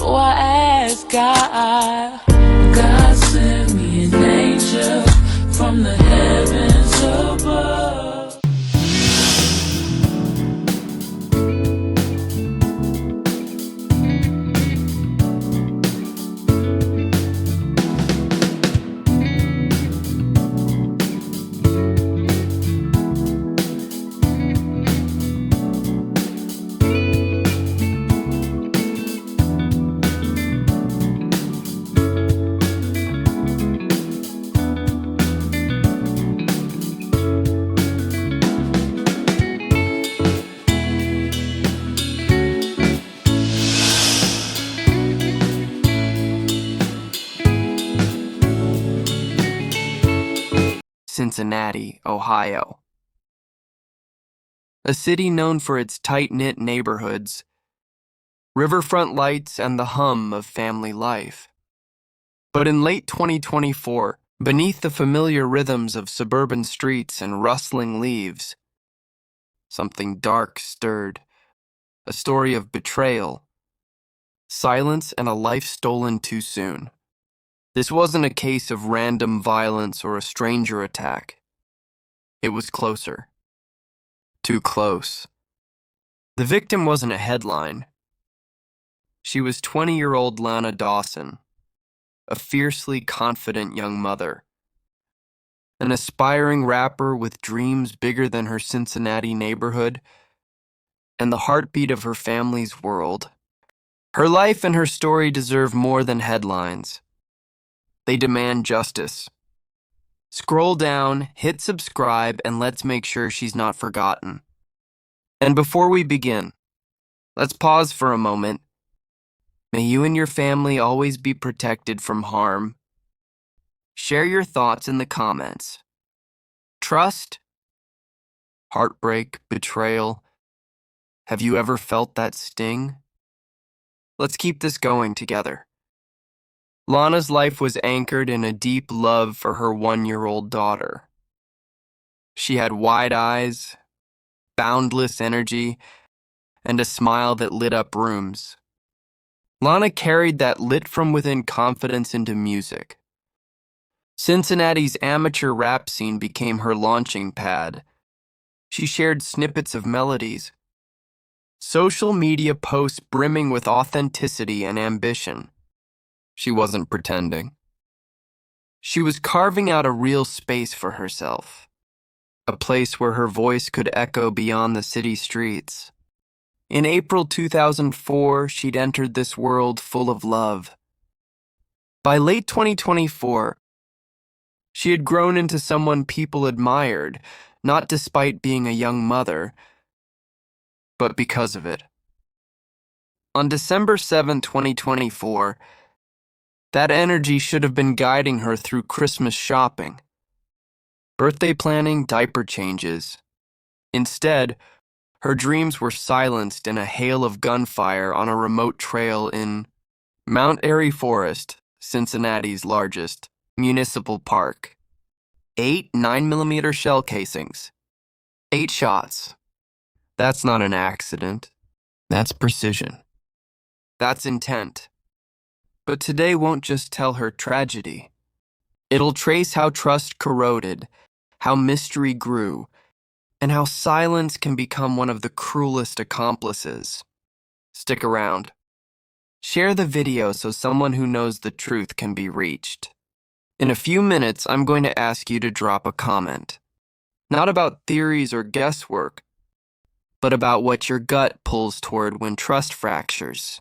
So I asked God, God sent me an angel from the heavens above. Cincinnati, Ohio. A city known for its tight-knit neighborhoods, riverfront lights, and the hum of family life. But in late 2024, beneath the familiar rhythms of suburban streets and rustling leaves, something dark stirred, a story of betrayal, silence, and a life stolen too soon. This wasn't a case of random violence or a stranger attack. It was closer. Too close. The victim wasn't a headline. She was 20-year-old Lanyah Dawson, a fiercely confident young mother, an aspiring rapper with dreams bigger than her Cincinnati neighborhood and the heartbeat of her family's world. Her life and her story deserve more than headlines. They demand justice. Scroll down, hit subscribe, and let's make sure she's not forgotten. And before we begin, let's pause for a moment. May you and your family always be protected from harm. Share your thoughts in the comments. Trust? Heartbreak? Betrayal? Have you ever felt that sting? Let's keep this going together. Lana's life was anchored in a deep love for her 1-year-old daughter. She had wide eyes, boundless energy, and a smile that lit up rooms. Lana carried that lit-from-within confidence into music. Cincinnati's amateur rap scene became her launching pad. She shared snippets of melodies, social media posts brimming with authenticity and ambition. She wasn't pretending. She was carving out a real space for herself, a place where her voice could echo beyond the city streets. In April 2004, she'd entered this world full of love. By late 2024, she had grown into someone people admired, not despite being a young mother, but because of it. On December 7, 2024, that energy should have been guiding her through Christmas shopping, birthday planning, diaper changes. Instead, her dreams were silenced in a hail of gunfire on a remote trail in Mount Airy Forest, Cincinnati's largest municipal park. 8 9mm shell casings. 8 shots. That's not an accident. That's precision. That's intent. But today won't just tell her tragedy. It'll trace how trust corroded, how mystery grew, and how silence can become one of the cruelest accomplices. Stick around. Share the video so someone who knows the truth can be reached. In a few minutes, I'm going to ask you to drop a comment. Not about theories or guesswork, but about what your gut pulls toward when trust fractures.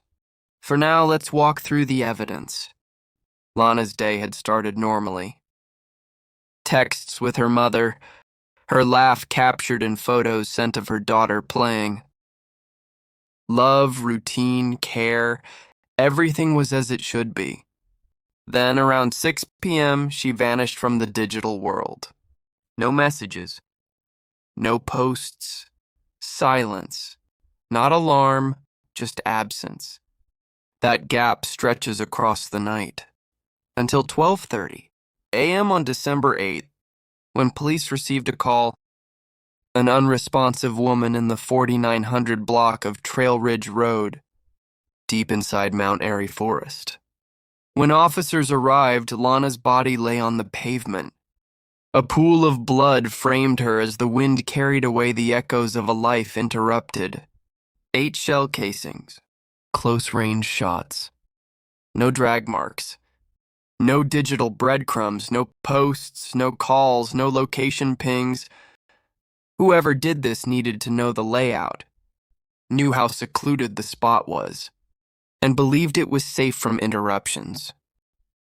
For now, let's walk through the evidence. Lana's day had started normally. Texts with her mother, her laugh captured in photos sent of her daughter playing. Love, routine, care, everything was as it should be. Then, around 6 p.m., she vanished from the digital world. No messages. No posts. Silence. Not alarm, just absence. That gap stretches across the night. Until 12:30 a.m. on December 8th, when police received a call. An unresponsive woman in the 4900 block of Trail Ridge Road, deep inside Mount Airy Forest. When officers arrived, Lana's body lay on the pavement. A pool of blood framed her as the wind carried away the echoes of a life interrupted. 8 shell casings, close-range shots. No drag marks. No digital breadcrumbs, no posts, no calls, no location pings. Whoever did this needed to know the layout, knew how secluded the spot was, and believed it was safe from interruptions,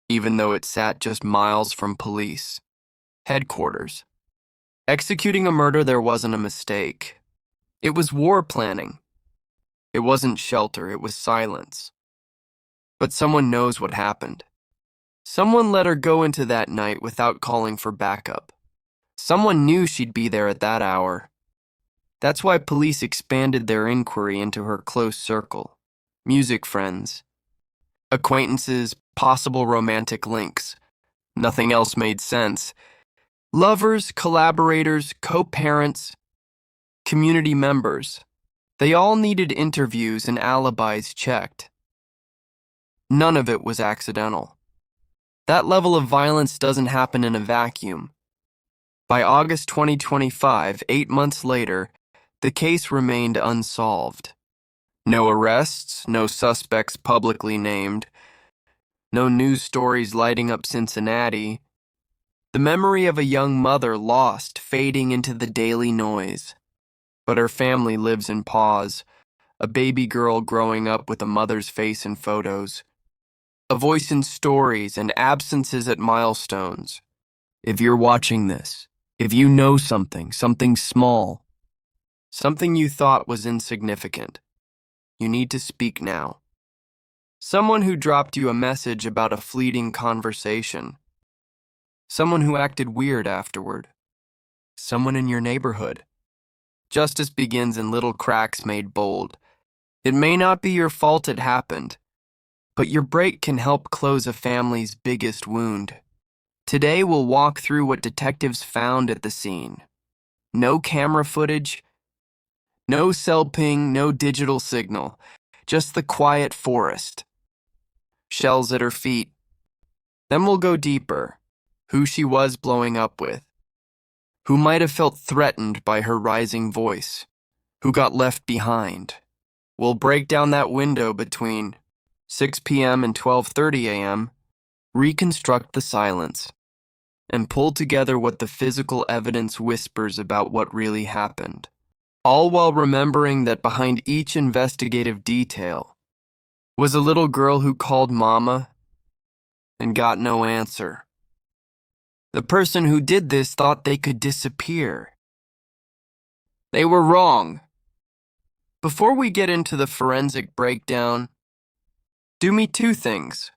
even though it sat just miles from police headquarters. Executing a murder there wasn't a mistake. It was war planning. It wasn't shelter, it was silence. But someone knows what happened. Someone let her go into that night without calling for backup. Someone knew she'd be there at that hour. That's why police expanded their inquiry into her close circle. Music friends, acquaintances, possible romantic links. Nothing else made sense. Lovers, collaborators, co-parents, community members. They all needed interviews and alibis checked. None of it was accidental. That level of violence doesn't happen in a vacuum. By August 2025, 8 months later, the case remained unsolved. No arrests, no suspects publicly named, no news stories lighting up Cincinnati. The memory of a young mother lost, fading into the daily noise. But her family lives in pause, a baby girl growing up with a mother's face in photos, a voice in stories and absences at milestones. If you're watching this, if you know something small, something you thought was insignificant, you need to speak now. Someone who dropped you a message about a fleeting conversation. Someone who acted weird afterward. Someone in your neighborhood. Justice begins in little cracks made bold. It may not be your fault it happened, but your break can help close a family's biggest wound. Today we'll walk through what detectives found at the scene. No camera footage, no cell ping, no digital signal, just the quiet forest. Shells at her feet. Then we'll go deeper. Who she was blowing up with. Who might have felt threatened by her rising voice. Who got left behind. We'll break down that window between 6 p.m. and 12:30 a.m., reconstruct the silence, and pull together what the physical evidence whispers about what really happened. All while remembering that behind each investigative detail was a little girl who called Mama and got no answer. The person who did this thought they could disappear. They were wrong. Before we get into the forensic breakdown, do me 2 things.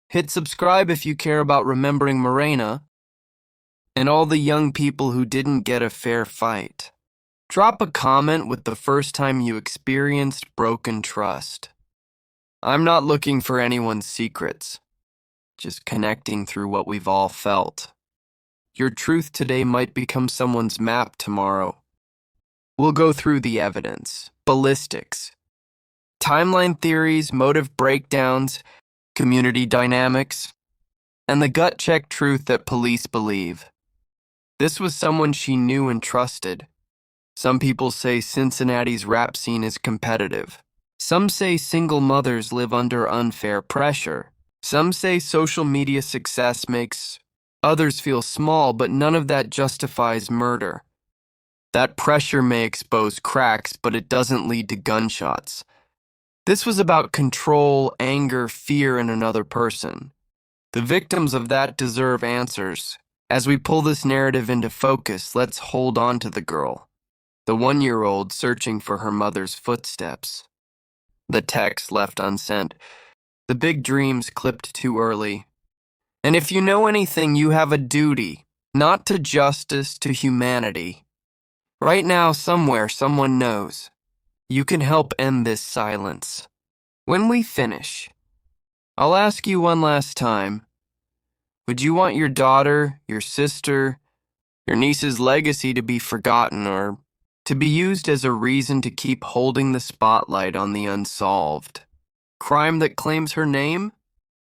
Hit subscribe if you care about remembering Morena and all the young people who didn't get a fair fight. Drop a comment with the first time you experienced broken trust. I'm not looking for anyone's secrets, just connecting through what we've all felt. Your truth today might become someone's map tomorrow. We'll go through the evidence, ballistics, timeline theories, motive breakdowns, community dynamics, and the gut check truth that police believe. This was someone she knew and trusted. Some people say Cincinnati's rap scene is competitive. Some say single mothers live under unfair pressure. Some say social media success makes others feel small, but none of that justifies murder. That pressure may expose cracks, but it doesn't lead to gunshots. This was about control, anger, fear in another person. The victims of that deserve answers. As we pull this narrative into focus, let's hold on to the girl, the 1-year-old searching for her mother's footsteps. The text left unsent. The big dreams clipped too early. And if you know anything, you have a duty, not to justice, to humanity. Right now, somewhere, someone knows. You can help end this silence. When we finish, I'll ask you one last time. Would you want your daughter, your sister, your niece's legacy to be forgotten or to be used as a reason to keep holding the spotlight on the unsolved? Crime that claims her name?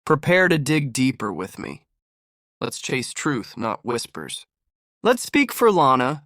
Prepare to dig deeper with me. Let's chase truth, not whispers. Let's speak for Lana,